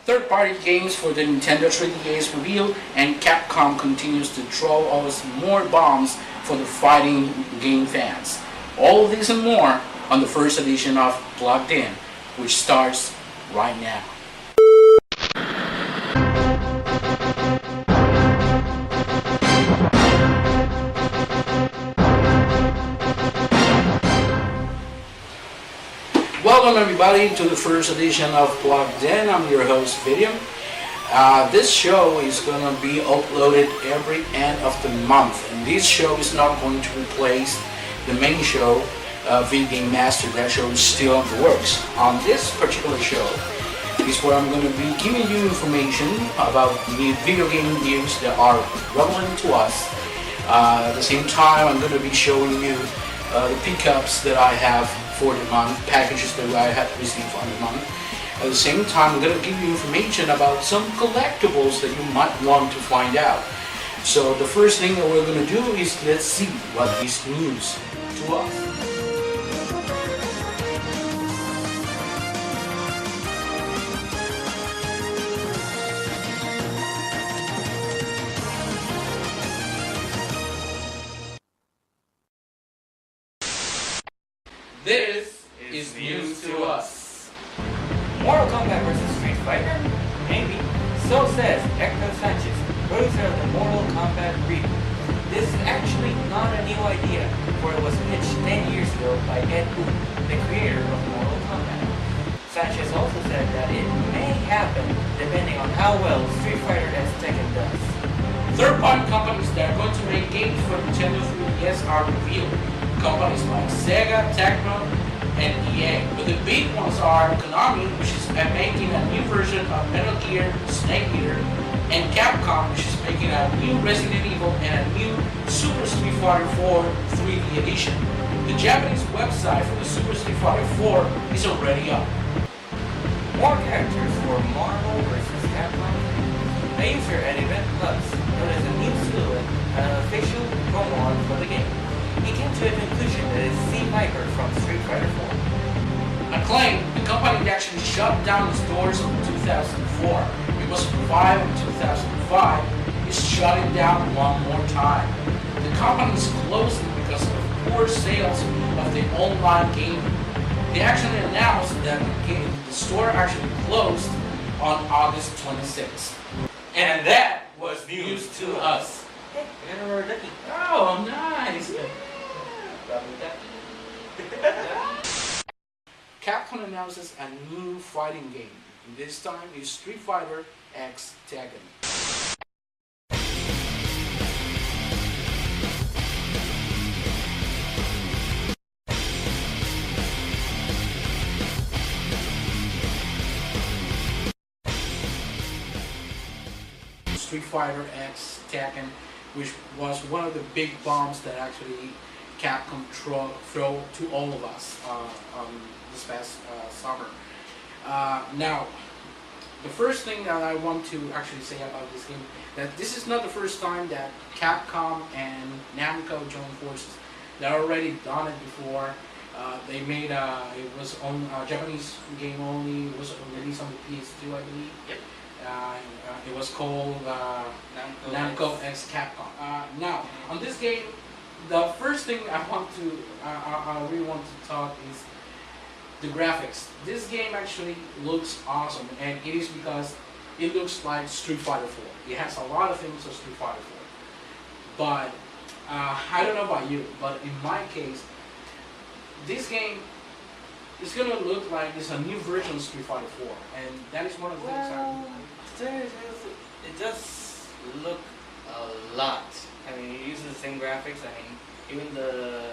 Third-party games for the Nintendo 3DS reveal, and Capcom continues to throw us more bombs for the fighting game fans. All of this and more on the first edition of Plugged In, which starts right now. Welcome everybody to the first edition of Plugged In. I'm your host Vidium. This show is going to be uploaded every end of the month, and this show is not going to replace the main show, Video Game Master. That show is still in the works. On this particular show is where I'm going to be giving you information about new video game news that are relevant to us. At the same time, I'm going to be showing you the pickups that I have for the month, packages that I have received on the month. At the same time, I'm going to give you information about some collectibles that you might want to find out. So the first thing that we're going to do is let's see what is news to us. This is news to us. Mortal Kombat vs. Street Fighter? Maybe. So says Hector Sanchez, producer of the Mortal Kombat reboot. This is actually not a new idea, for it was pitched 10 years ago by Ed Boon, the creator of Mortal Kombat. Sanchez also said that it may happen depending on how well Street Fighter X Tekken does. Third-party companies that are going to make games for Nintendo 3DS are revealed. Companies like Sega, Tecmo, and EA. But the big ones are Konami, which is making a new version of Metal Gear, Snake Eater, and Capcom, which is making a new Resident Evil and a new Super Street Fighter 4 3D edition. The Japanese website for the Super Street Fighter 4 is already up. More characters for Marvel vs. Capcom. A user at Event Plus noticed a new silhouette and an official promo art for the game. He came to a conclusion that it's C. Viper from Street Fighter 4. Acclaim, the company that actually shut down its doors in 2004. It was revived in 2005. Is shutting down one more time. The company is closing because of poor sales of the online game. They actually announced that the store actually closed on August 26th. And that was news to us. Hey, we got a rare ducky. Oh, nice! Capcom announces a new fighting game. This time is Street Fighter X Tekken. Street Fighter X Tekken, which was one of the big bombs that actually Capcom throw to all of us this past summer. Now, the first thing that I want to actually say about this game, that this is not the first time that Capcom and Namco joined forces. They already done it before. They made it was on Japanese game only. It was released on the PS2, I believe. Yep. It was called Namco X Capcom. Now, on this game, the first thing I really want to talk is the graphics. This game actually looks awesome, and it is because it looks like Street Fighter 4. It has a lot of things of Street Fighter 4. But I don't know about you, but in my case, this game is gonna look like it's a new version of Street Fighter 4, and that is one of the things it does look a lot. I mean, it uses the same graphics. I mean, even the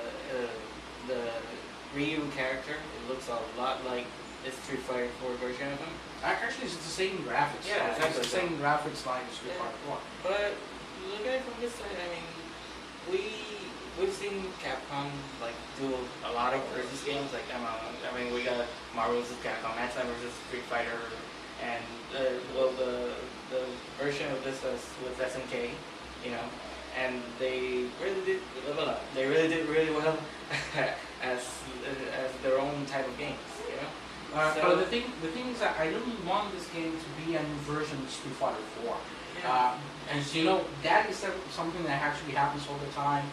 Ryu character, it looks a lot like the Street Fighter 4 version of him. Actually, it's the same graphics. Yeah, exactly. It's the same graphics like Street Fighter 4. But look at it from this side. I mean, we've seen Capcom like do a lot of versus games. Like I mean, we got Marvel vs. Capcom, X-Men vs. Street Fighter, and the version of this was with SNK, you know, and they really did really well as their own type of games, you know. But the thing is that I don't want this game to be a new version of Street Fighter 4. Yeah. And you know, that is something that actually happens all the time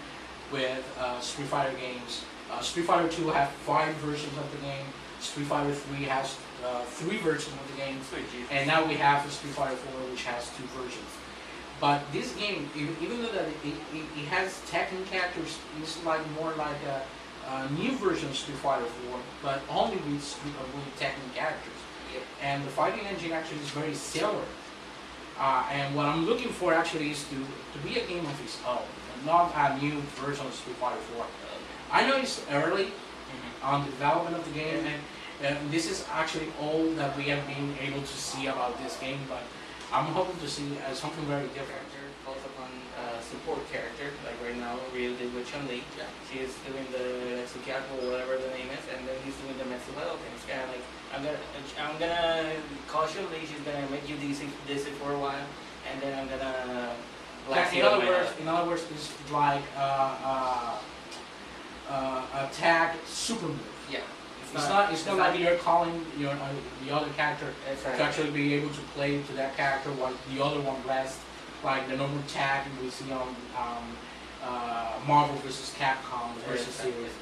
with Street Fighter games. Street Fighter 2 have 5 versions of the game. Street Fighter 3 has 3 versions of the game. And now we have a Street Fighter 4 which has 2 versions. But this game, even though that it has Tekken characters, it's like more like a new version of Street Fighter 4, but only with Tekken characters. Yep. And the fighting engine actually is very similar. And what I'm looking for actually is to be a game of its own, not a new version of Street Fighter 4. I know it's early on the development of the game, and this is actually all that we have been able to see about this game, but I'm hoping to see something very different. Calls upon support character, like right now Ryu did with Chun-Li. Yeah. She is doing the Tsukyaku or whatever the name is, and then he's doing the Metsuelo thing. It's kind of like, I'm gonna call Chun-Li, she's gonna make you this for a while, and then I'm gonna In other words, it's like a tag super move. Yeah. It's not like you're calling the other character Exactly. to actually be able to play to that character while the other one lasts, like the normal tag we see on Marvel vs. Capcom versus series.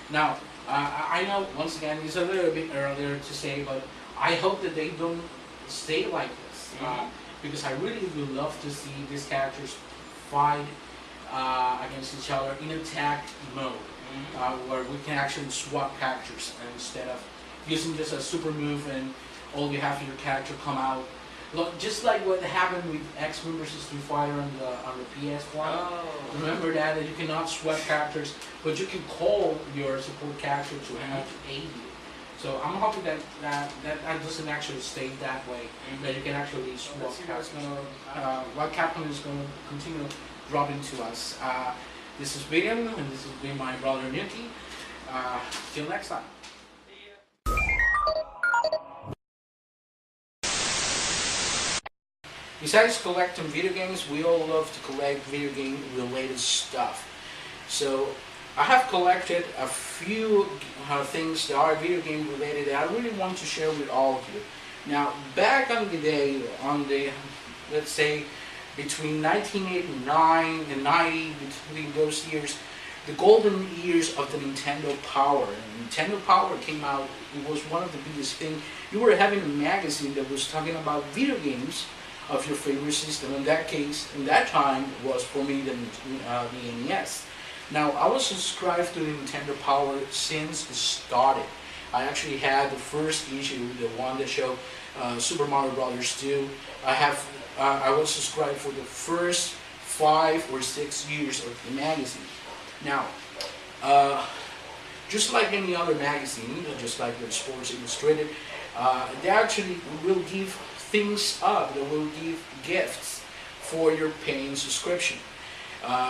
Now, I know once again it's a little bit earlier to say, but I hope that they don't stay like this because I really would love to see these characters fight against each other in attack mode. Where we can actually swap characters instead of using just a super move and all you have your character come out. Look, just like what happened with X-Men vs. Street Fighter on the PS1. Oh. Remember that you cannot swap characters, but you can call your support character to aid you. So I'm hoping that doesn't actually stay that way. That you can actually swap characters. What Capcom is going to continue dropping to us. This is vidium, and this has been my brother Nuki. Till next time. Besides collecting video games, we all love to collect video game related stuff. So I have collected a few things that are video game related that I really want to share with all of you. Now, back on the day, let's say, between 1989 and 90, between those years, the golden years of the Nintendo Power. And Nintendo Power came out, it was one of the biggest things. You were having a magazine that was talking about video games of your favorite system. In that case, in that time, was for me the NES. Now, I was subscribed to the Nintendo Power since it started. I actually had the first issue, the one that showed Super Mario Brothers 2. I was subscribed for the first 5 or 6 years of the magazine. Now, just like any other magazine, just like the Sports Illustrated, they actually will give things up, they will give gifts for your paying subscription.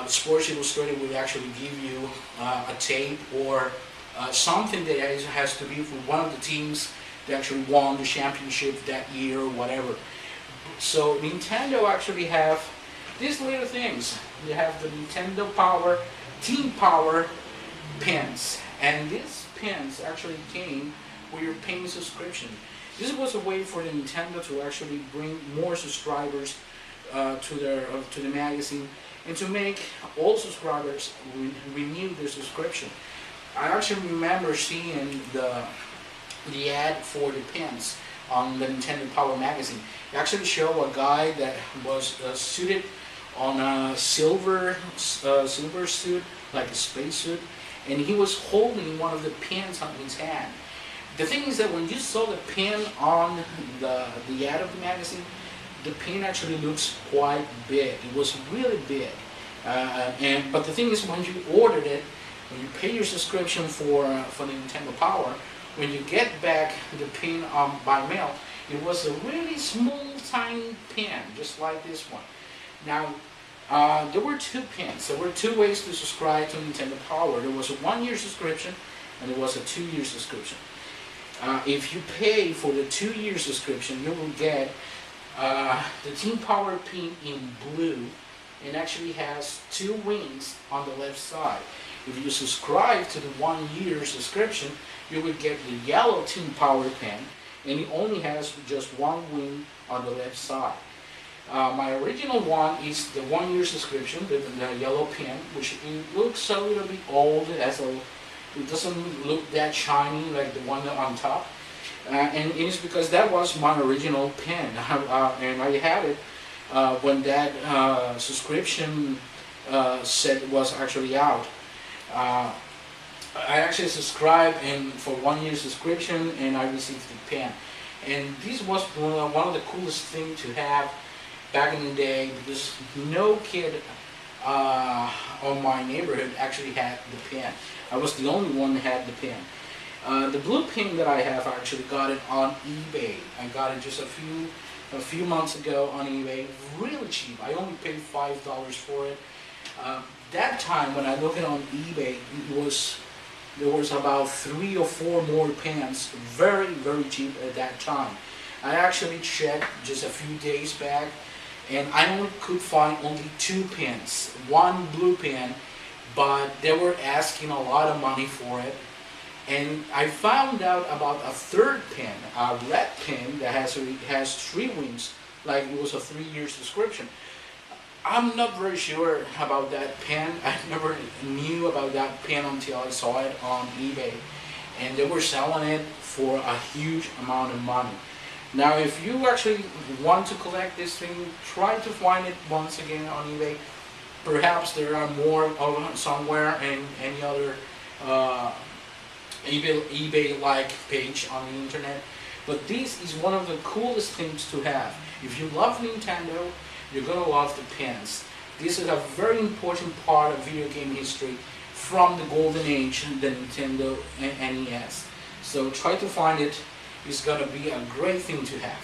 Sports Illustrated will actually give you a tape or something that has to be for one of the teams that actually won the championship that year or whatever. So Nintendo actually have these little things. They have the Nintendo Power, Team Power pins, and these pins actually came with your paying subscription. This was a way for the Nintendo to actually bring more subscribers to the magazine and to make all subscribers renew their subscription. I actually remember seeing the ad for the pins on the Nintendo Power magazine. It actually showed a guy that was suited on a silver suit, like a space suit, and he was holding one of the pins on his hand. The thing is that when you saw the pin on the ad of the magazine, the pin actually looks quite big. It was really big. But the thing is, when you ordered it, when you pay your subscription for the Nintendo Power, when you get back the pin by mail, it was a really small, tiny pin, just like this one. Now, there were 2 pins. There were 2 ways to subscribe to Nintendo Power. There was a 1-year subscription, and there was a 2-year subscription. If you pay for the 2-year subscription, you will get the Team Power pin in blue, and actually has 2 wings on the left side. If you subscribe to the 1-year subscription, you would get the yellow tin power pen, and it only has just one wing on the left side. My original one is the 1 year subscription, the yellow pen, which it looks a little bit old, it doesn't look that shiny like the one on top. And it is because that was my original pen, and I had it when that subscription set was actually out. I actually subscribed for 1 year subscription, and I received the pen. And this was one of the coolest things to have back in the day, because no kid on my neighborhood actually had the pen. I was the only one that had the pen. The blue pen that I have, I actually got it on eBay. I got it just a few months ago on eBay, really cheap. I only paid $5 for it. That time when I looked on eBay, there was about 3 or 4 more pens, very, very cheap at that time. I actually checked just a few days back, and I only could find only 2 pens, one blue pen, but they were asking a lot of money for it. And I found out about a third pen, a red pen that has 3 wings, like it was a 3-year subscription. I'm not very sure about that pen. I never knew about that pen until I saw it on eBay, and they were selling it for a huge amount of money. Now, if you actually want to collect this thing, try to find it once again on eBay. Perhaps there are more somewhere in any other eBay-like page on the internet. But this is one of the coolest things to have. If you love Nintendo, you're going to love the pens. This is a very important part of video game history from the golden age, the Nintendo NES. So try to find it. It's going to be a great thing to have.